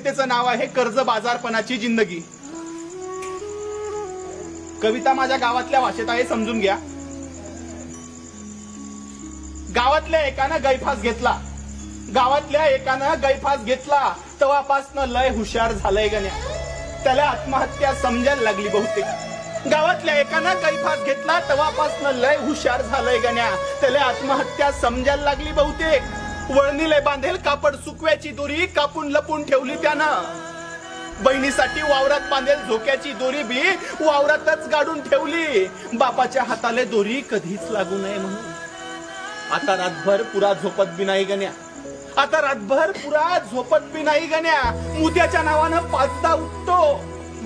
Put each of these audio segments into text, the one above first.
कवितेचं नाव आहे कर्ज बाजारपणाची जिंदगी. कविता माझ्या गावातल्या भाषेत आहे, समजून घ्या. गावातल्या एकानं गैफास घेतला, गावातल्या एकानं गैफास घेतला, तेव्हापासनं लय हुशार झालंय गण्या. त्याला आत्महत्या समजायला लागली बहुतेक. गावातल्या एकानं गैफास घेतला, तेव्हापासनं लय हुशार झालंय गण्या. त्याला आत्महत्या समजायला लागली बहुतेक. वळणीले बांधेल कापड सुकव्याची दोरी कापून लपून ठेवली त्यानं. बहिणीसाठी वावरात बांधेल झोक्याची दोरी बी वावरातच गाडून ठेवली. बापाच्या हाताले दोरी कधीच लागू नये म्हणून. आता रातभर पुरा झोपत बी नाही गण्या. आता रातभर पुरा झोपत बी नाही गण्या. मुद्याच्या नावानं पाचदा उठतो.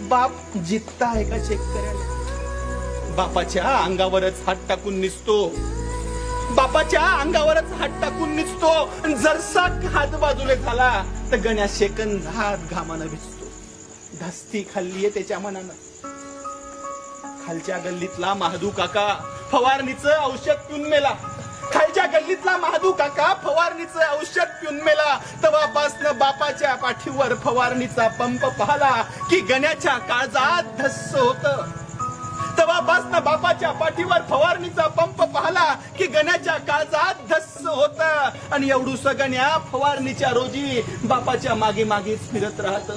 बाप जित्ता आहे का चेक करायला. बापाच्या अंगावरच हात टाकून निसतो. बापाच्या अंगावरच हात टाकून निसतो. जरसा हात बाजूले झाला तर गण्या सेकंदात घामानं भिजतो. धास्ती खाल्लीये त्याच्या मनानं. खालच्या गल्लीतला महादू काका फवारणीचं औषध पिऊन मेला. खालच्या गल्लीतला महादू काका फवारणीचं औषध पिऊन मेला. तेव्हापासनं बापाच्या पाठीवर फवारणीचा पंप पाहला की गण्याच्या काळजात धस्स होत. तेव्हापासनं बापाच्या पाठीवर फवारणीचा पंप पाहला की गण्याच्या काळजात धस्स होत. आणि एवढूस गण्या फवारणीच्या रोजी बापाच्या मागे मागेच फिरत राहत.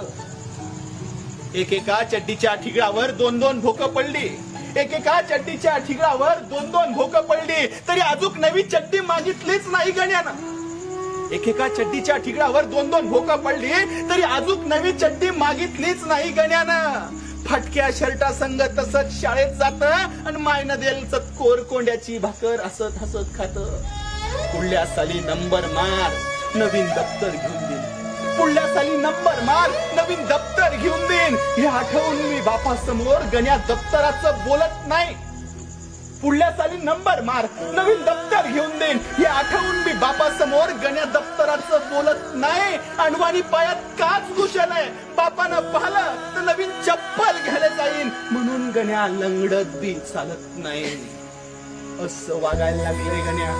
एकेका चड्डीच्या ठिगळावर दोन दोन भोकं पडली. एकेका चड्डीच्या ठिगळावर दोन दोन भोकं पडली तरी अजून नवी चड्डी मागितलीच नाही गण्यानं. एकेका चड्डीच्या ठिगळावर दोन दोन भोकं पडली तरी अजून नवी चड्डी मागितलीच नाही गण्यानं. फाटक्या शर्टा संग तसंच शाळेत जात आणि मायनं देल चतकोर कोंड्याची भाकर हसत हसत खात. पुढल्या साली नंबर मार नवीन दप्तर घेऊन देईन. पुढल्या साली नंबर मार नवीन दप्तर घेऊन देईन. हे आठवून मी बापासमोर गण्या दप्तराचं बोलत नाही. पुढल्या साली नंबर मार नवीन दप्तर घेऊन देईन. हे आठवून मी बापासमोर गण्या दप्तराचं बोलत नाही. अनवाणी पायात काच घुसलाय. बापानं पाहिलं तर नवीन चप्पल घ्यायला जाईन म्हणून गण्या लंगडत बी चालत नाही. असं वागायला लागलंय गण्या.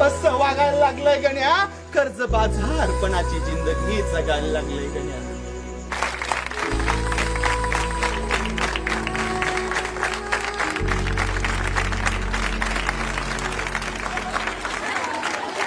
असं वागायला लागलंय गण्या. कर्ज बाजारपणाची जिंदगी जगायला लागलंय गण्या.